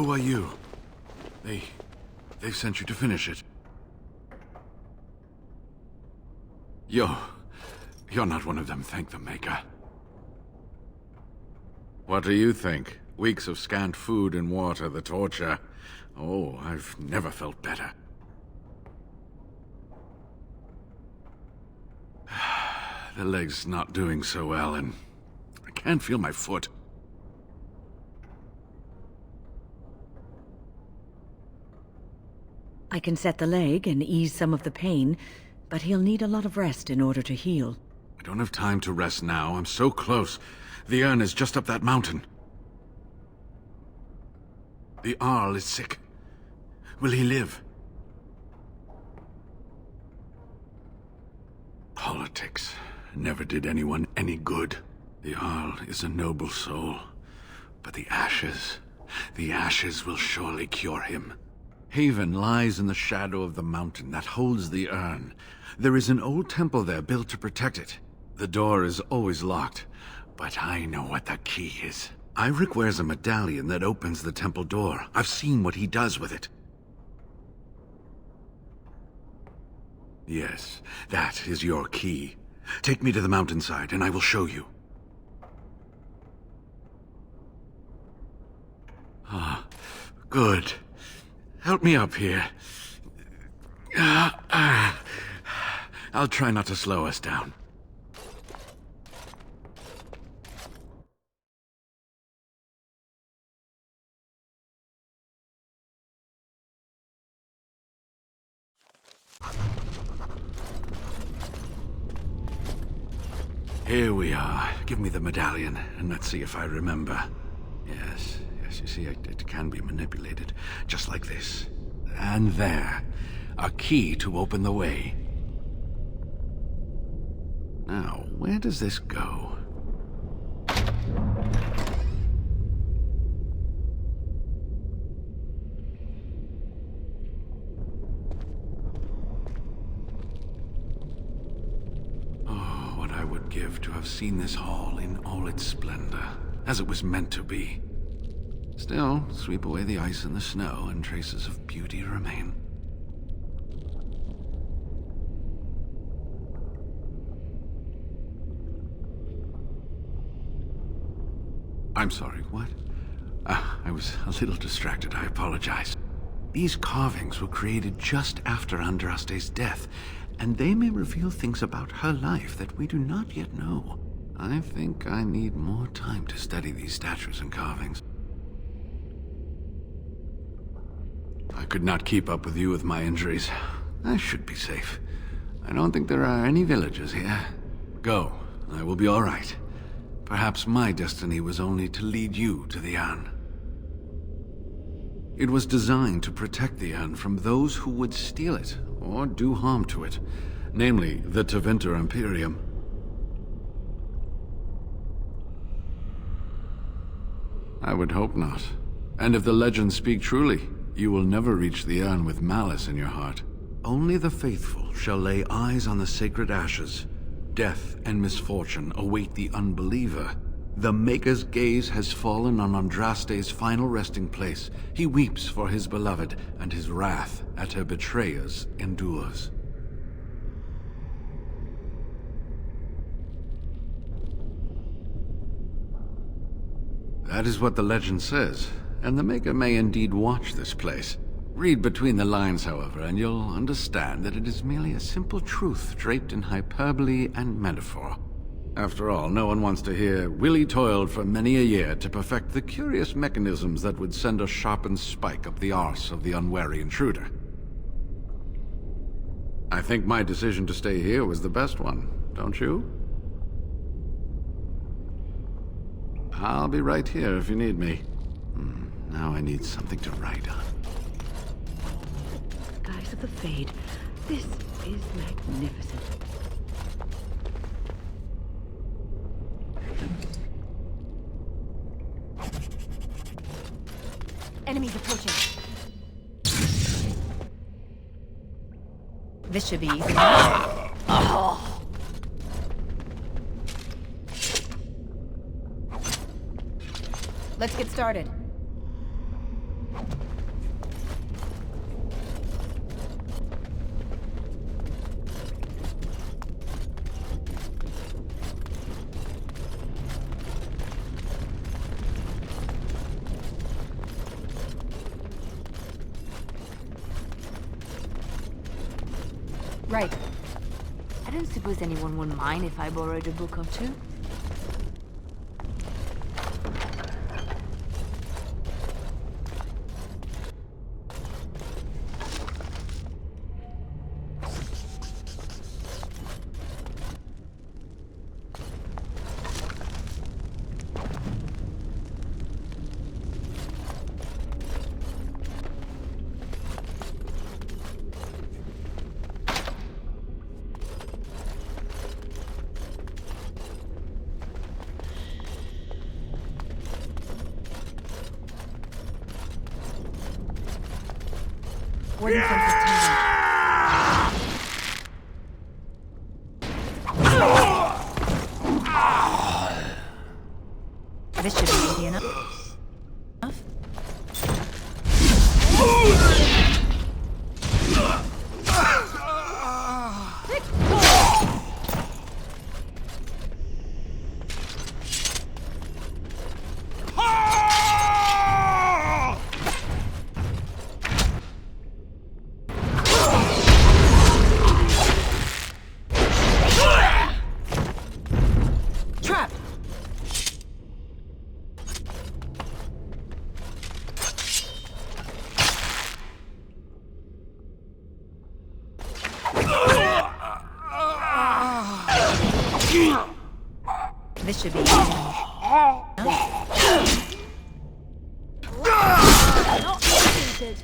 Who are you? They've sent you to finish it. You're not one of them, thank the Maker. What do you think? Weeks of scant food and water, the torture. Oh, I've never felt better. The leg's not doing so well, and I can't feel my foot. I can set the leg and ease some of the pain, but he'll need a lot of rest in order to heal. I don't have time to rest now. I'm so close. The urn is just up that mountain. The Arl is sick. Will he live? Politics never did anyone any good. The Arl is a noble soul, but the ashes will surely cure him. Haven lies in the shadow of the mountain that holds the urn. There is an old temple there built to protect it. The door is always locked, but I know what the key is. Ivric wears a medallion that opens the temple door. I've seen what he does with it. Yes, that is your key. Take me to the mountainside and I will show you. Ah, good. Help me up here. I'll try not to slow us down. Here we are. Give me the medallion, and let's see if I remember. Yes, you see, it can be manipulated, just like this. And there. A key to open the way. Now, where does this go? Oh, what I would give to have seen this hall in all its splendor, as it was meant to be. Still, sweep away the ice and the snow, and traces of beauty remain. I'm sorry, what? I was a little distracted, I apologize. These carvings were created just after Andraste's death, and they may reveal things about her life that we do not yet know. I think I need more time to study these statues and carvings. I could not keep up with you with my injuries. I should be safe. I don't think there are any villagers here. Go, I will be all right. Perhaps my destiny was only to lead you to the urn. It was designed to protect the urn from those who would steal it or do harm to it, namely the Tevinter Imperium. I would hope not. And if the legends speak truly, you will never reach the urn with malice in your heart. Only the faithful shall lay eyes on the sacred ashes. Death and misfortune await the unbeliever. The Maker's gaze has fallen on Andraste's final resting place. He weeps for his beloved, and his wrath at her betrayers endures. That is what the legend says, and the Maker may indeed watch this place. Read between the lines, however, and you'll understand that it is merely a simple truth draped in hyperbole and metaphor. After all, no one wants to hear, Willie toiled for many a year to perfect the curious mechanisms that would send a sharpened spike up the arse of the unwary intruder. I think my decision to stay here was the best one, don't you? I'll be right here if you need me. Now I need something to write on. Skies of the Fade. This is magnificent. Enemies approaching. This should be easy. Let's get started. Right. I don't suppose anyone would mind if I borrowed a book or two. Warden Fence is tending. This should be easy enough. Trap! This should be easy enough. Not completed.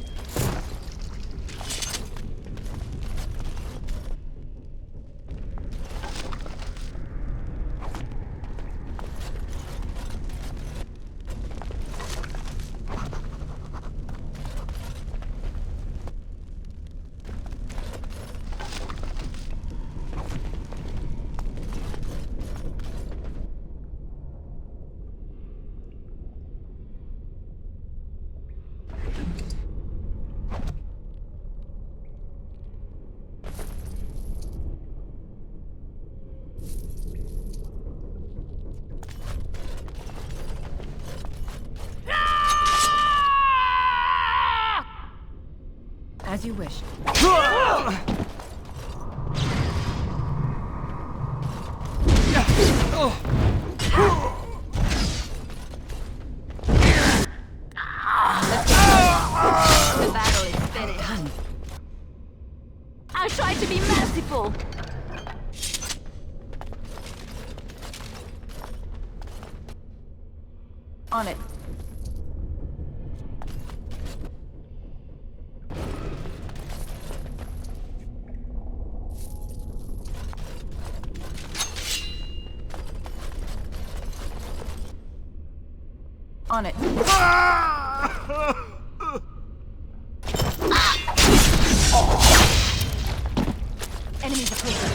As you wish. The battle is finished. I'll try to be merciful. On it. On it. Enemies approaching.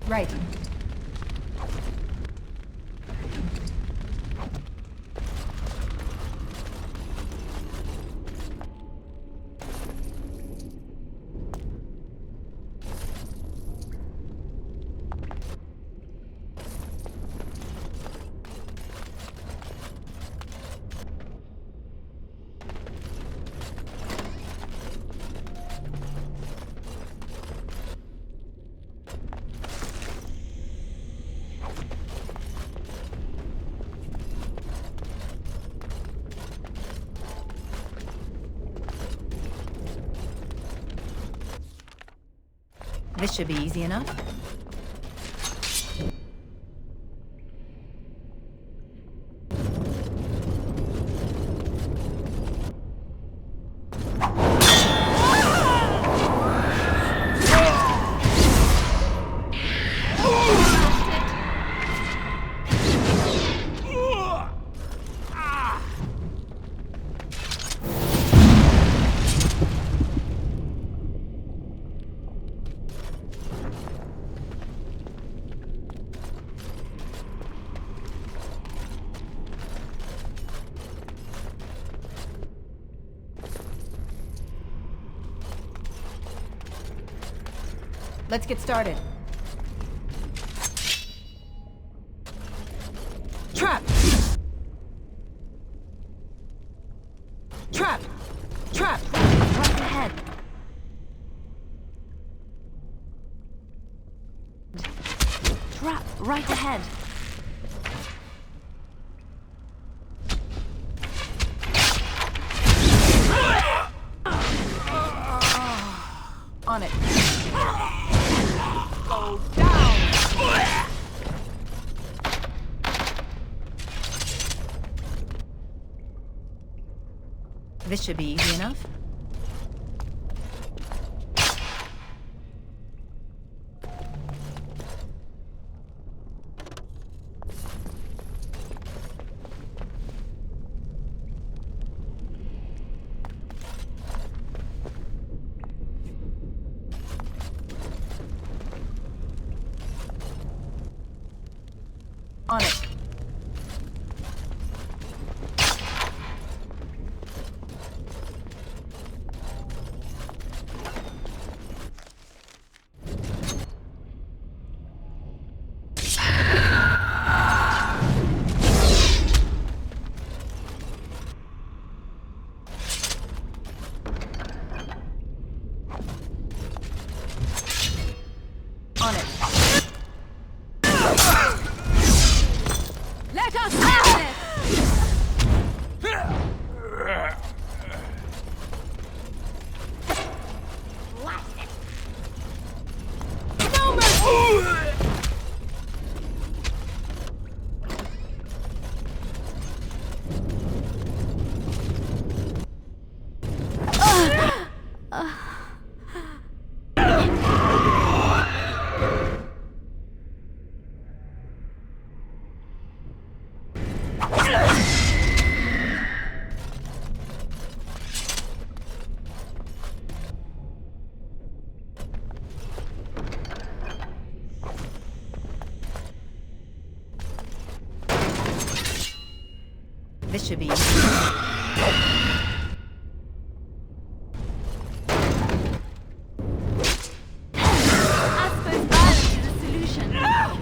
Right. This should be easy enough. Let's get started. Trap! Trap! Trap! Right ahead. Trap right ahead. On it. Go down! This should be easy enough. On it. On it. Let us have it! No mercy! This should be I suppose violence is a solution.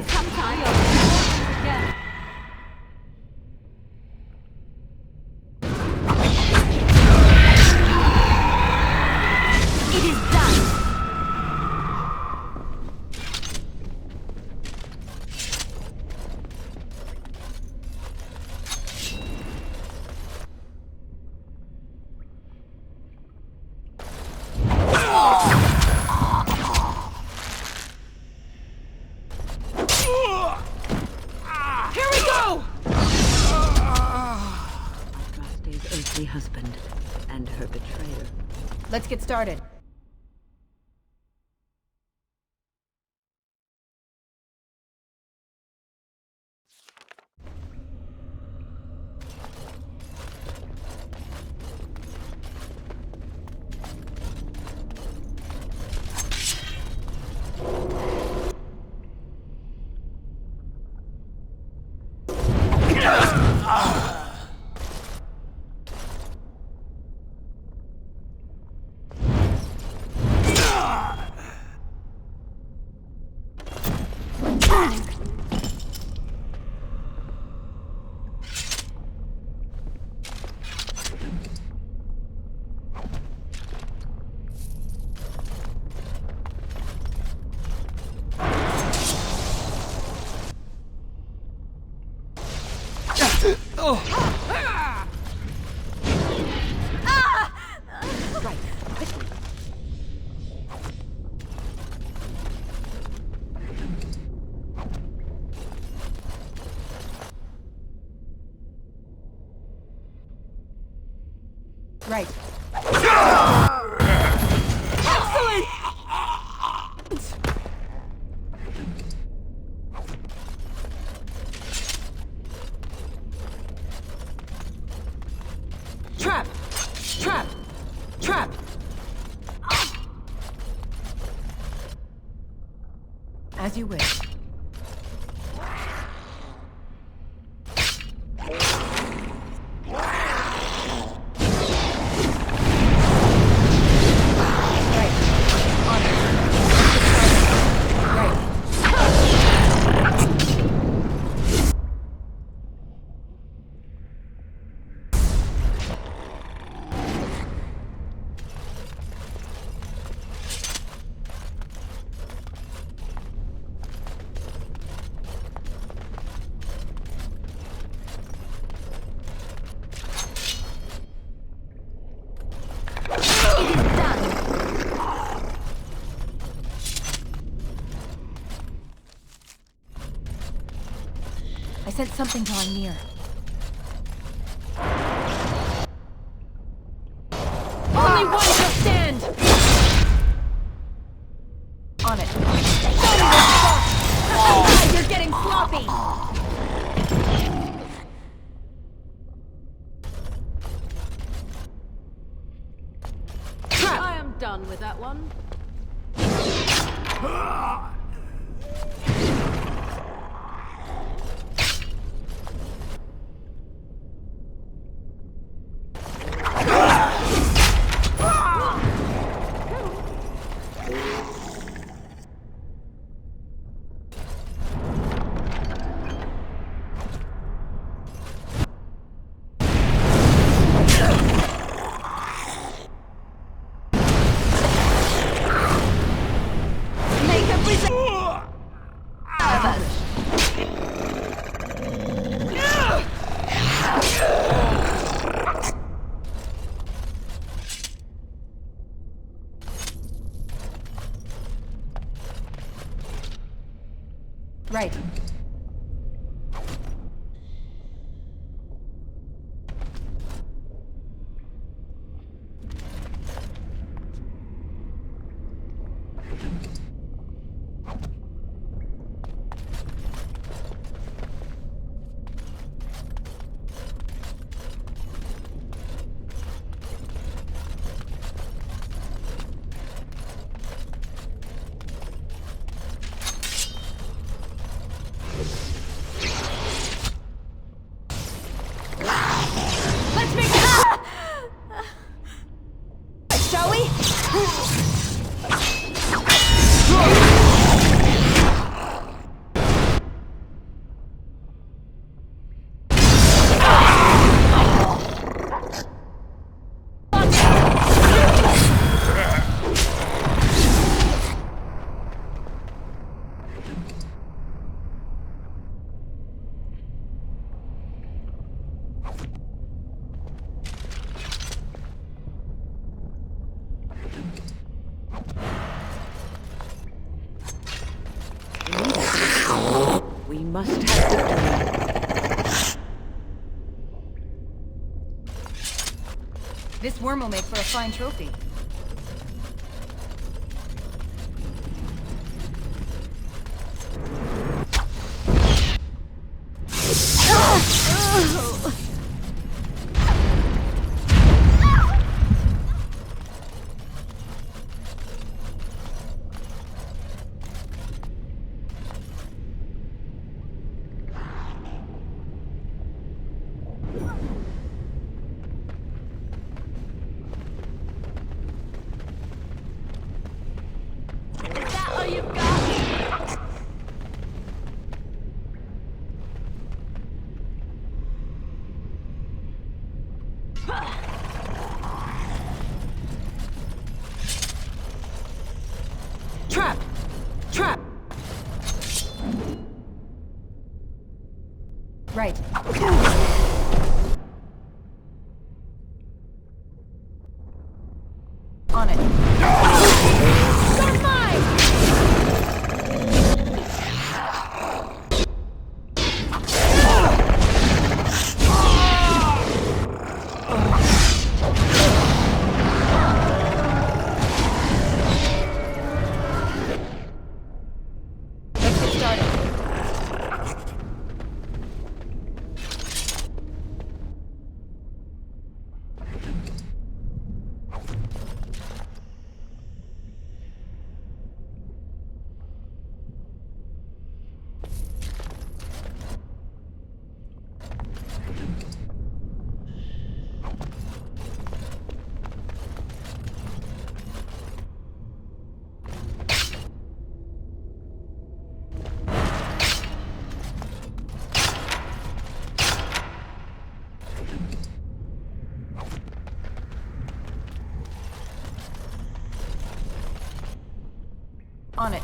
Sometimes again. It is done. Here we go! Andraste's earthly husband and her betrayer. Let's get started. Right. Quickly. Right. Excellent! Trap! Trap! Trap! As you wish. I sense something drawing near. Only one shall stand! On it. Show me what's up! You're getting sloppy! Trap! I am done with that one. Right. Let's make it. Shall we? We must have victory. This worm will make for a fine trophy. Is that all you've got? Right. On it. You're mine! Let's get started. On it.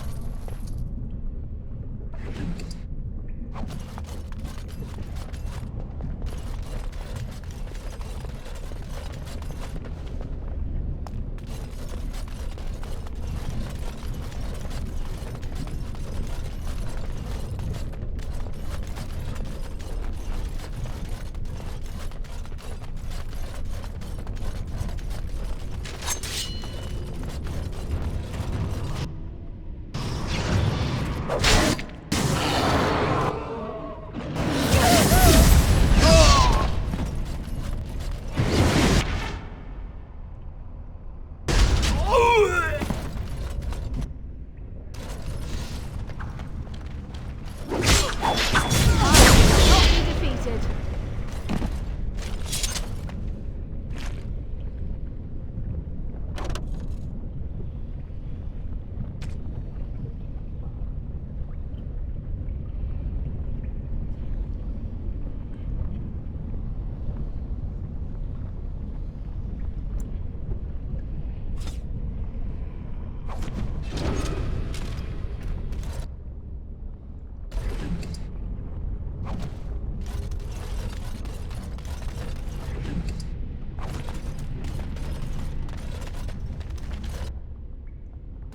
Defeated.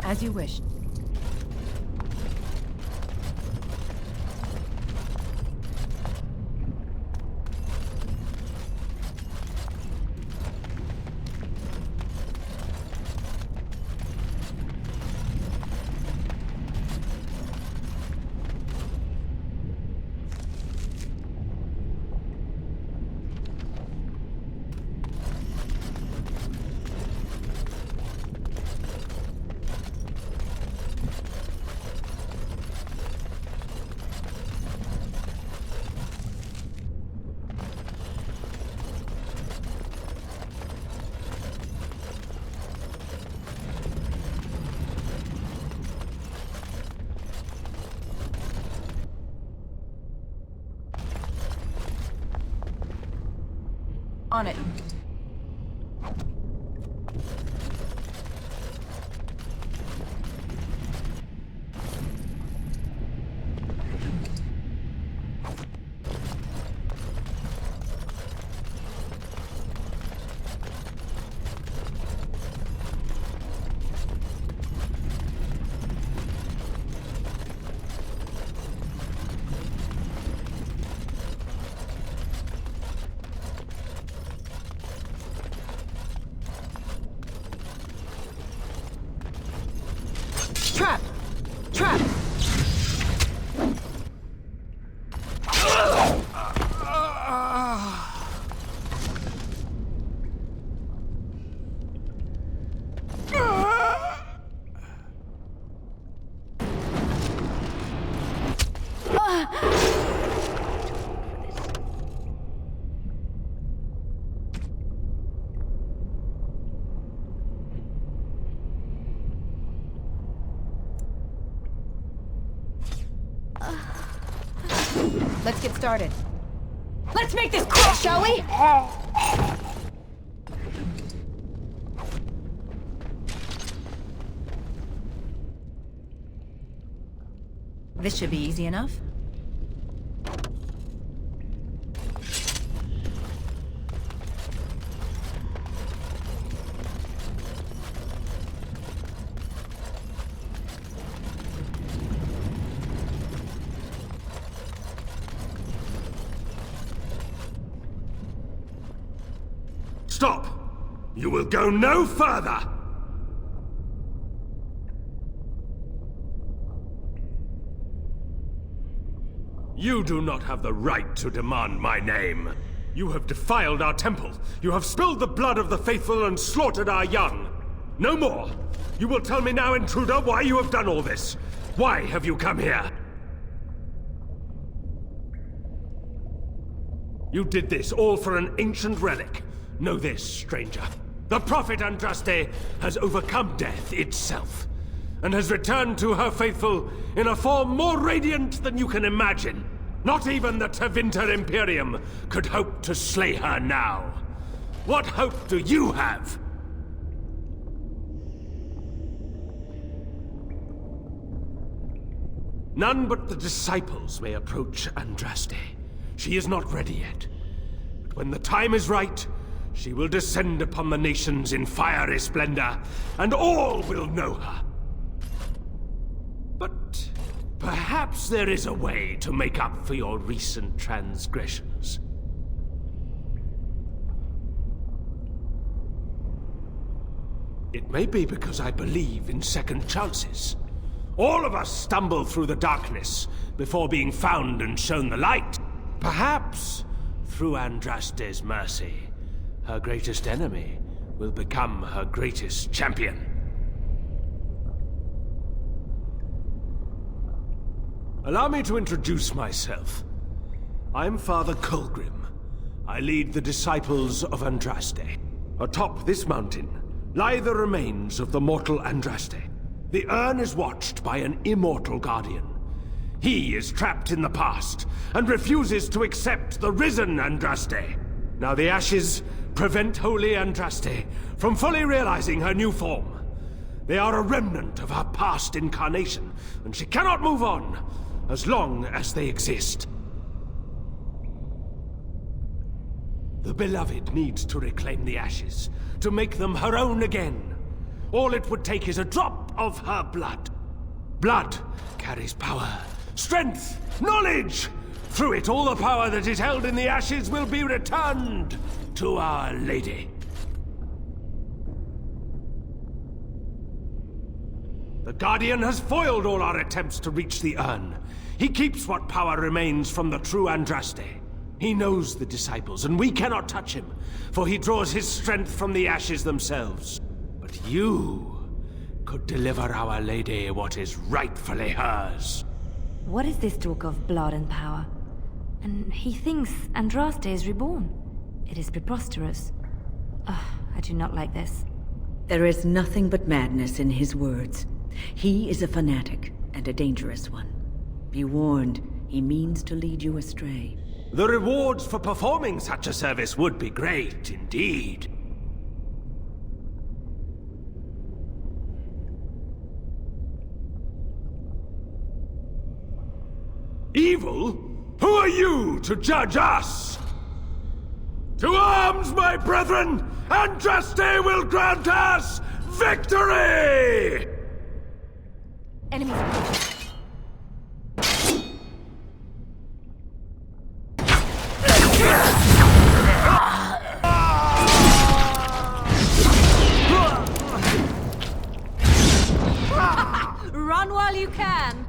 As you wish. On it. Trap! Trap! Let's get started. Let's make this quick, shall we? This should be easy enough. Stop! You will go no further! You do not have the right to demand my name. You have defiled our temple. You have spilled the blood of the faithful and slaughtered our young. No more! You will tell me now, intruder, why you have done all this. Why have you come here? You did this all for an ancient relic. Know this, stranger. The Prophet Andraste has overcome death itself, and has returned to her faithful in a form more radiant than you can imagine. Not even the Tevinter Imperium could hope to slay her now. What hope do you have? None but the disciples may approach Andraste. She is not ready yet. But when the time is right, she will descend upon the nations in fiery splendor, and all will know her. But perhaps there is a way to make up for your recent transgressions. It may be because I believe in second chances. All of us stumble through the darkness before being found and shown the light. Perhaps, through Andraste's mercy, her greatest enemy will become her greatest champion. Allow me to introduce myself. I'm Father Colgrim. I lead the disciples of Andraste. Atop this mountain lie the remains of the mortal Andraste. The urn is watched by an immortal guardian. He is trapped in the past and refuses to accept the risen Andraste. Now the ashes prevent Holy Andraste from fully realizing her new form. They are a remnant of her past incarnation, and she cannot move on as long as they exist. The Beloved needs to reclaim the ashes, to make them her own again. All it would take is a drop of her blood. Blood carries power, strength, knowledge! Through it, all the power that is held in the ashes will be returned to Our Lady. The Guardian has foiled all our attempts to reach the urn. He keeps what power remains from the true Andraste. He knows the disciples, and we cannot touch him, for he draws his strength from the ashes themselves. But you could deliver Our Lady what is rightfully hers. What is this talk of blood and power? And he thinks Andraste is reborn. It is preposterous. I do not like this. There is nothing but madness in his words. He is a fanatic, and a dangerous one. Be warned, he means to lead you astray. The rewards for performing such a service would be great indeed. Evil? Who are you to judge us? To arms, my brethren! Andraste will grant us victory! Enemies. Run while you can!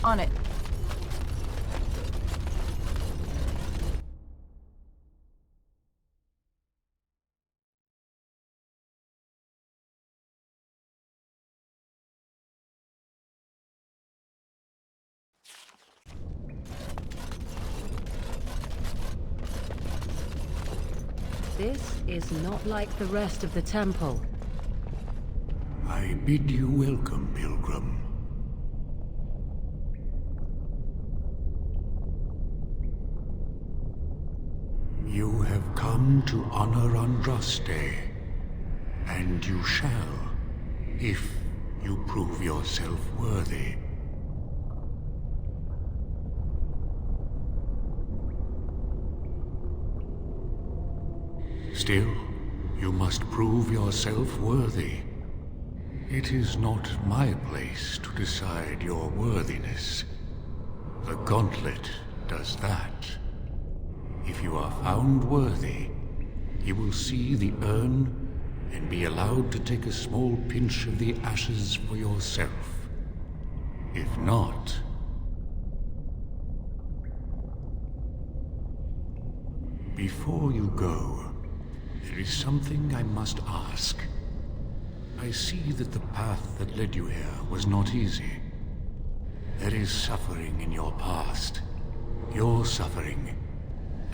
On it. This is not like the rest of the temple. I bid you welcome, Pilgrim. You have come to honor Andraste, and you shall, if you prove yourself worthy. Still, you must prove yourself worthy. It is not my place to decide your worthiness. The Gauntlet does that. If you are found worthy, you will see the urn and be allowed to take a small pinch of the ashes for yourself. If not... Before you go, there is something I must ask. I see that the path that led you here was not easy. There is suffering in your past. Your suffering,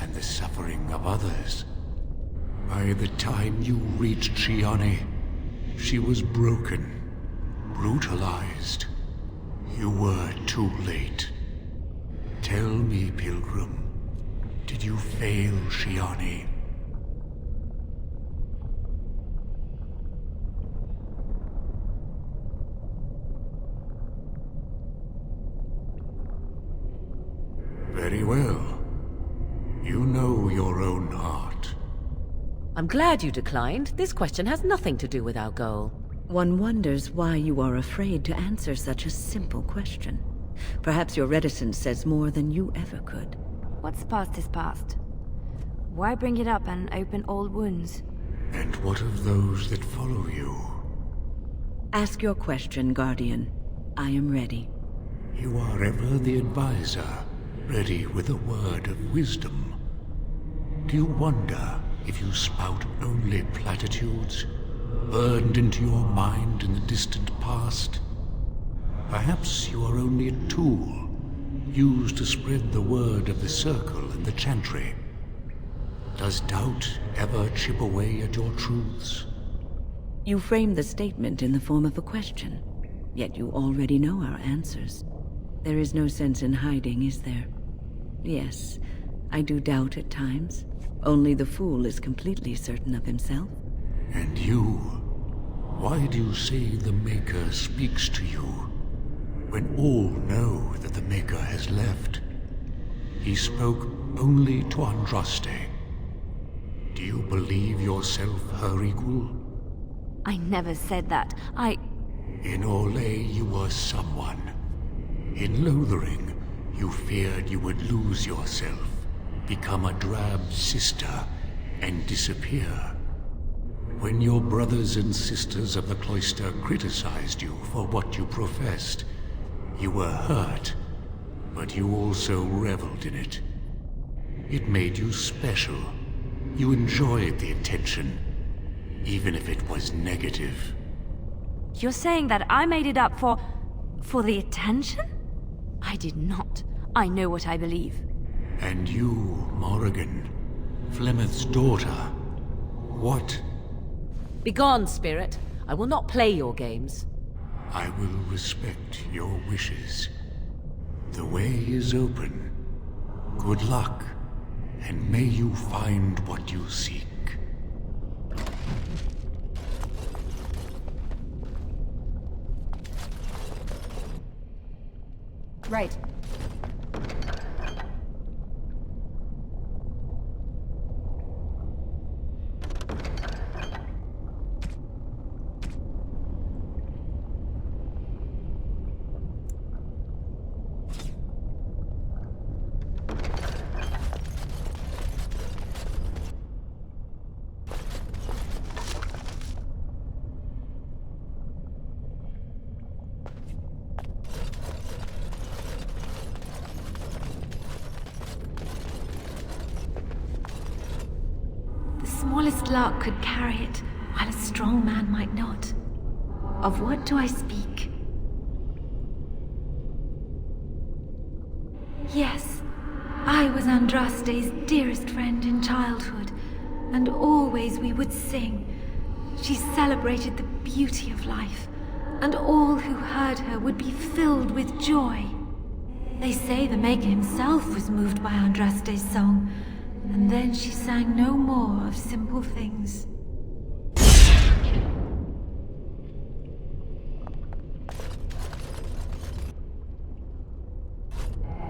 and the suffering of others. By the time you reached Shiane, she was broken, brutalized. You were too late. Tell me, Pilgrim, did you fail Shiane? Very well. You know your own heart. I'm glad you declined. This question has nothing to do with our goal. One wonders why you are afraid to answer such a simple question. Perhaps your reticence says more than you ever could. What's past is past. Why bring it up and open old wounds? And what of those that follow you? Ask your question, Guardian. I am ready. You are ever the advisor, ready with a word of wisdom. Do you wonder if you spout only platitudes, burned into your mind in the distant past? Perhaps you are only a tool, used to spread the word of the Circle and the Chantry. Does doubt ever chip away at your truths? You framed the statement in the form of a question, yet you already know our answers. There is no sense in hiding, is there? Yes, I do doubt at times. Only the fool is completely certain of himself. And you? Why do you say the Maker speaks to you, when all know that the Maker has left? He spoke only to Andraste. Do you believe yourself her equal? I never said that. In Orlais you were someone. In Lothering, you feared you would lose yourself, become a drab sister, and disappear. When your brothers and sisters of the cloister criticized you for what you professed, you were hurt, but you also reveled in it. It made you special. You enjoyed the attention, even if it was negative. You're saying that I made it up for the attention? I did not. I know what I believe. And you, Morrigan, Flemeth's daughter, what? Begone, spirit. I will not play your games. I will respect your wishes. The way is open. Good luck, and may you find what you seek. Right. Smallest lark could carry it, while a strong man might not. Of what do I speak? Yes, I was Andraste's dearest friend in childhood, and always we would sing. She celebrated the beauty of life, and all who heard her would be filled with joy. They say the Maker himself was moved by Andraste's song, and then she sang no more of simple things.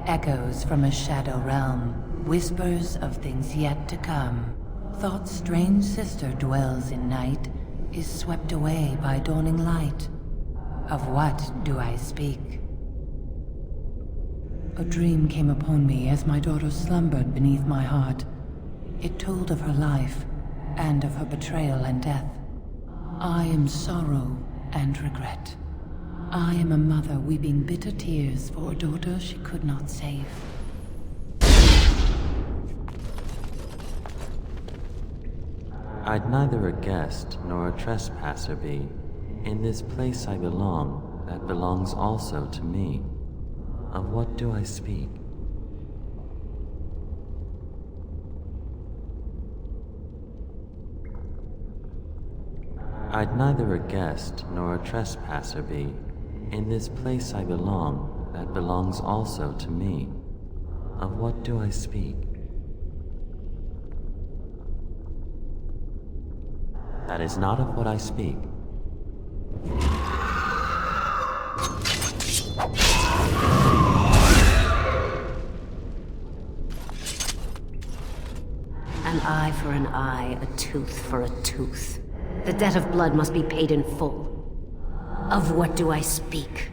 Echoes from a shadow realm, whispers of things yet to come. Thought's strange sister dwells in night, is swept away by dawning light. Of what do I speak? A dream came upon me as my daughter slumbered beneath my heart. It told of her life, and of her betrayal and death. I am sorrow and regret. I am a mother weeping bitter tears for a daughter she could not save. I'd neither a guest nor a trespasser be. In this place I belong, that belongs also to me. Of what do I speak? I'd neither a guest nor a trespasser be. In this place I belong, that belongs also to me. Of what do I speak? That is not of what I speak. An eye for an eye, a tooth for a tooth. The debt of blood must be paid in full. Of what do I speak?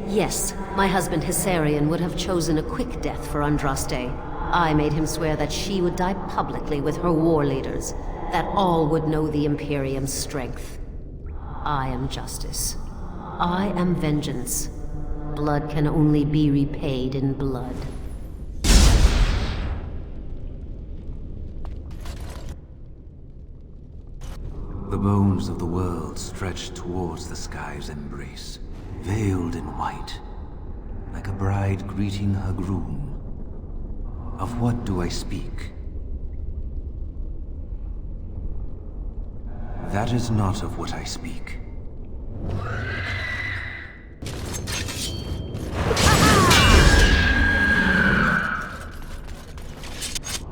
Yes, my husband Hissarion would have chosen a quick death for Andraste, I made him swear that she would die publicly with her war leaders, that all would know the Imperium's strength. I am justice. I am vengeance. Blood can only be repaid in blood. The bones of the world stretched towards the sky's embrace, veiled in white, like a bride greeting her groom. Of what do I speak? That is not of what I speak.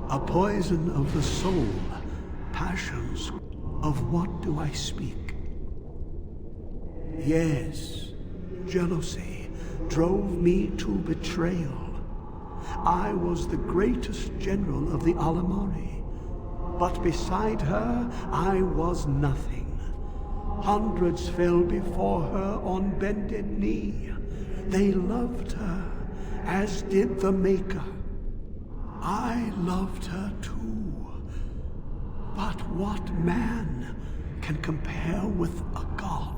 A poison of the soul, passions. Of what do I speak? Yes, jealousy drove me to betrayal. I was the greatest general of the Alamari, but beside her, I was nothing. Hundreds fell before her on bended knee. They loved her, as did the Maker. I loved her too. But what man can compare with a god?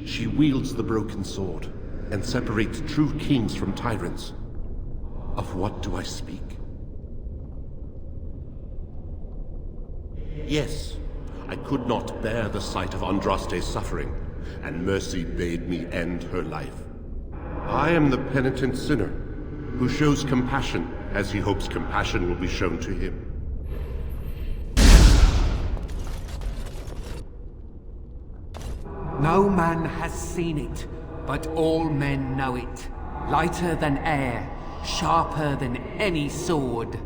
She wields the broken sword and separates true kings from tyrants. Of what do I speak? Yes, I could not bear the sight of Andraste's suffering, and mercy bade me end her life. I am the penitent sinner, who shows compassion as he hopes compassion will be shown to him. No man has seen it, but all men know it. Lighter than air, sharper than any sword.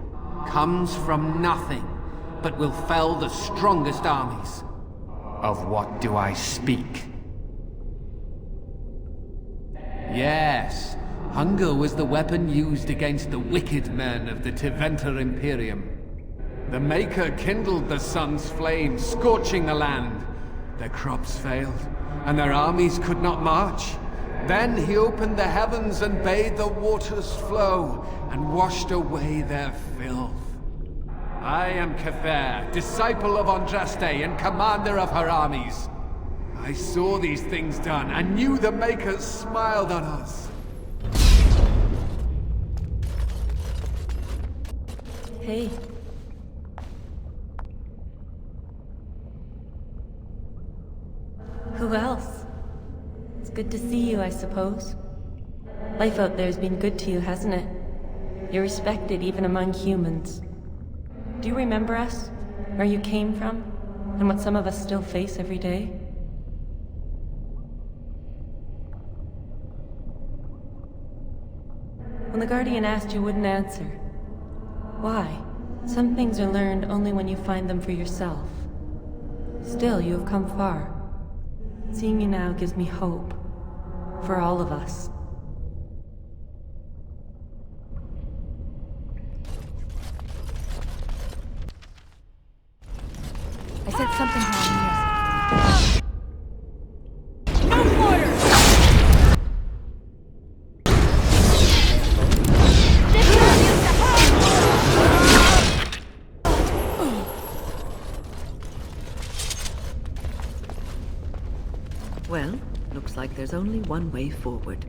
Comes from nothing, but will fell the strongest armies. Of what do I speak? Yes, hunger was the weapon used against the wicked men of the Tevinter Imperium. The Maker kindled the sun's flame, scorching the land. Their crops failed, and their armies could not march. Then he opened the heavens and bade the waters flow, and washed away their filth. I am Cather, disciple of Andraste and commander of her armies. I saw these things done, and knew the Makers smiled on us. Hey. Who else? It's good to see you, I suppose. Life out there's been good to you, hasn't it? You're respected even among humans. Do you remember us? Where you came from? And what some of us still face every day? When the Guardian asked, you wouldn't answer. Why? Some things are learned only when you find them for yourself. Still, you have come far. Seeing you now gives me hope. For all of us. I said something wrong, yes. No mortar! Well, looks like there's only one way forward.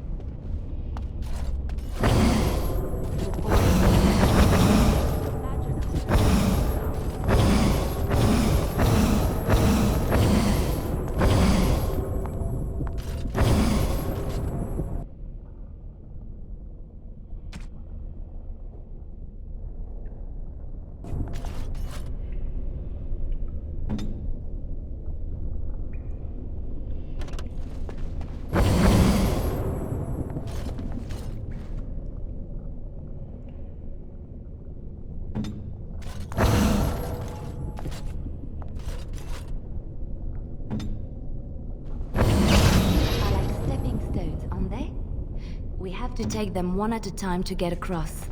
We have to take them one at a time to get across.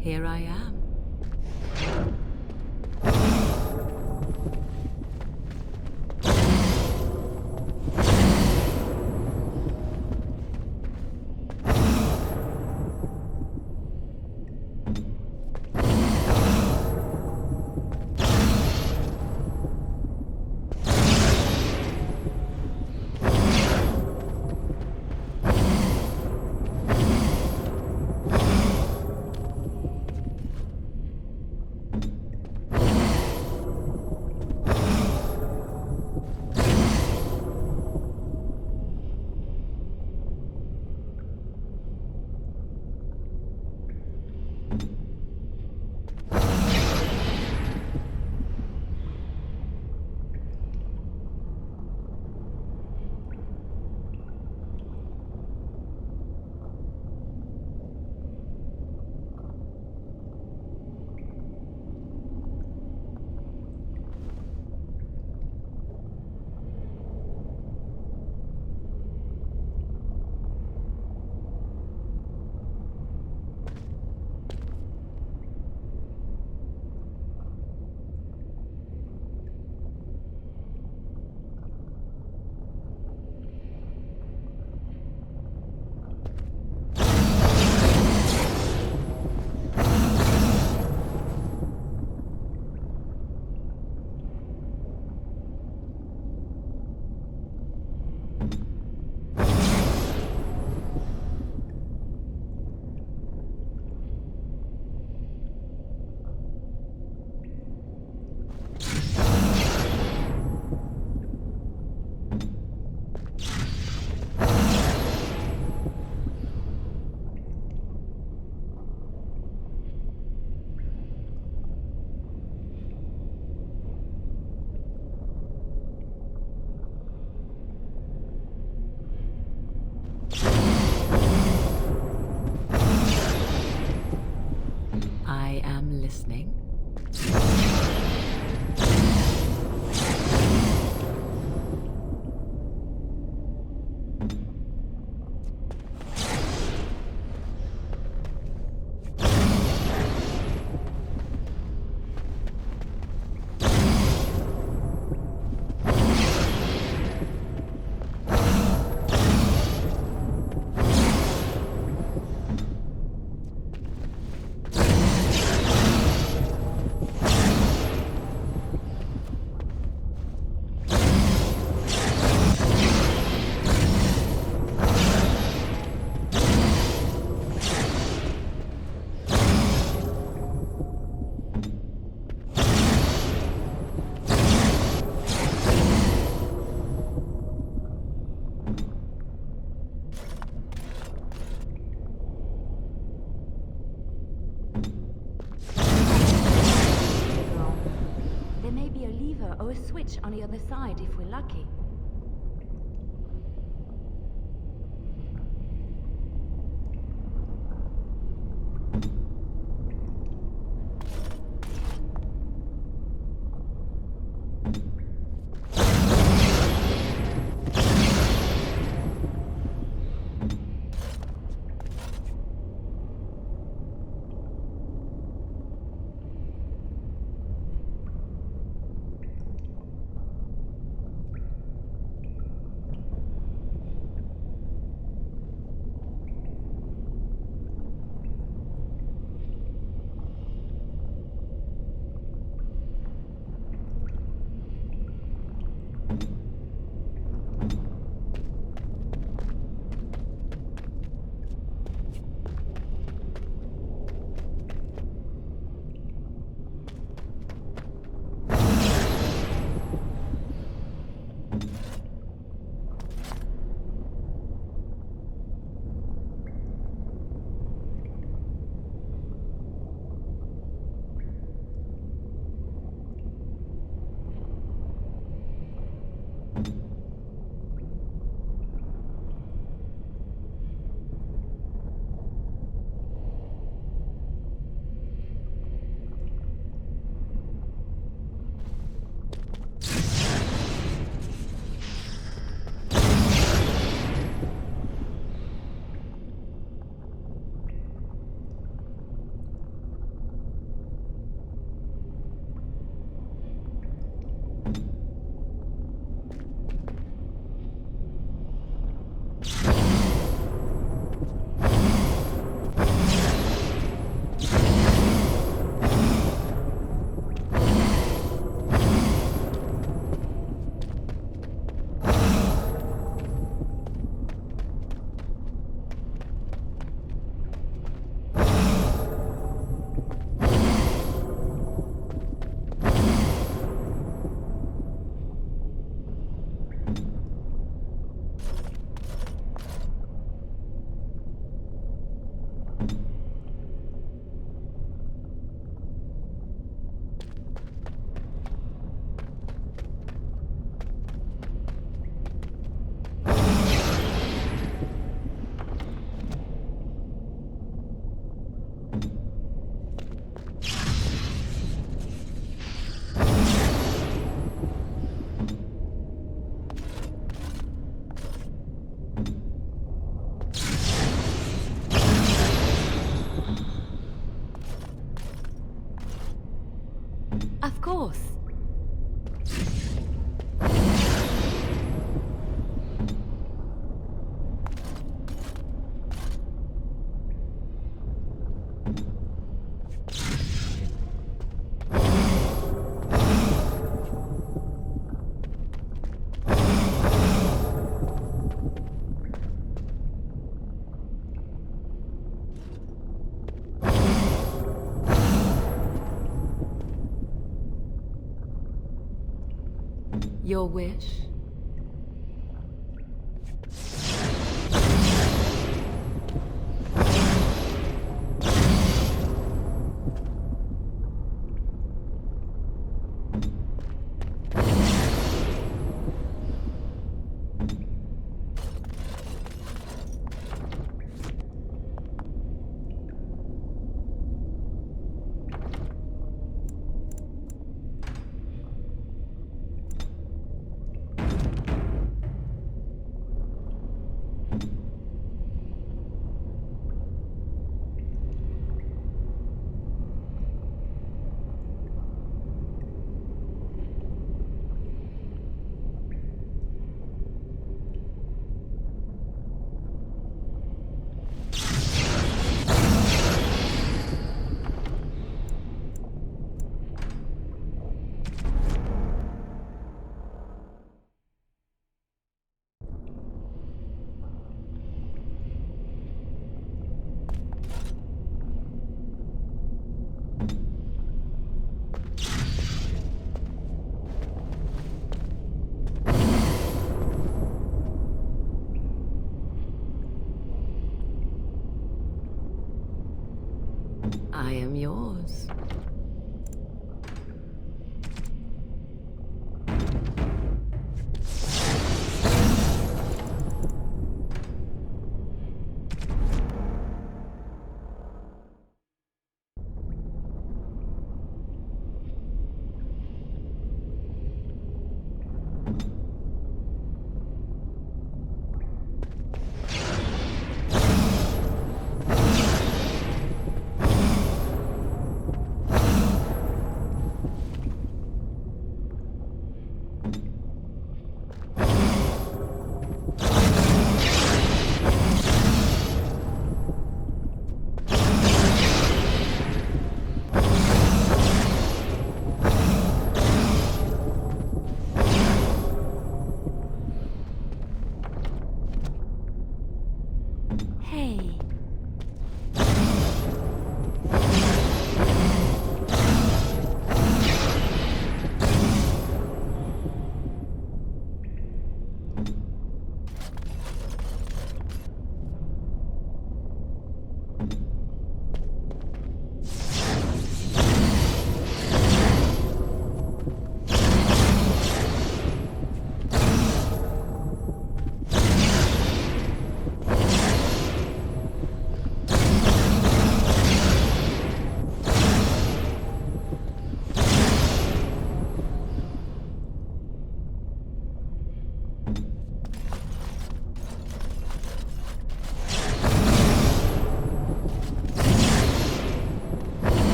Here I am. I am listening. There may be a lever or a switch on the other side if we're lucky. course. Your wish? I am yours. Hey.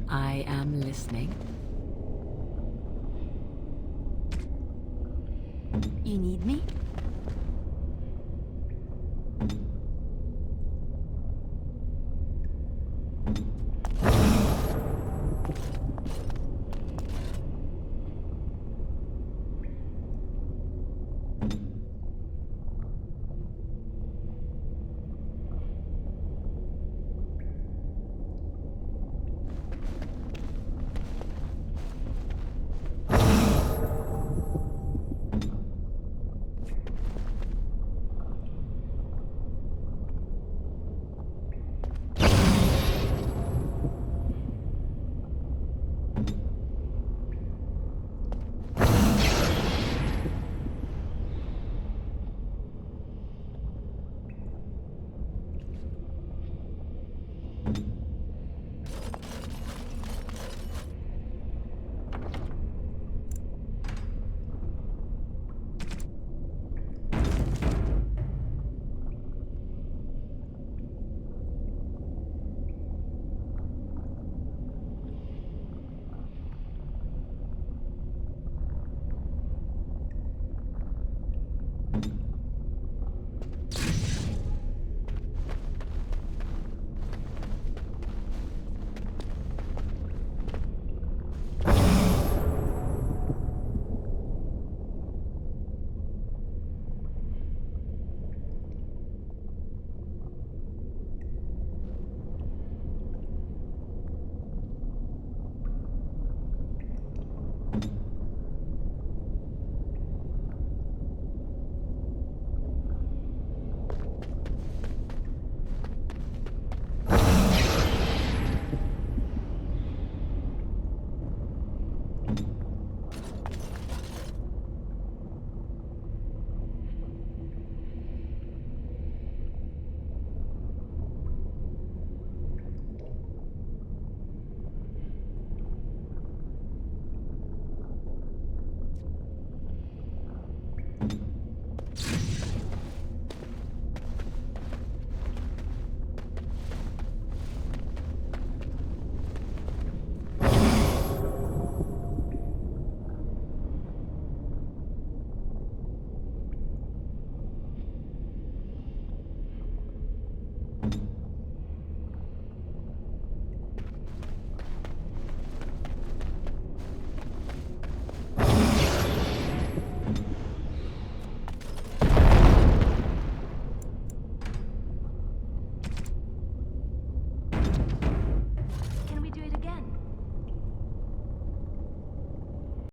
I am listening. You need me? you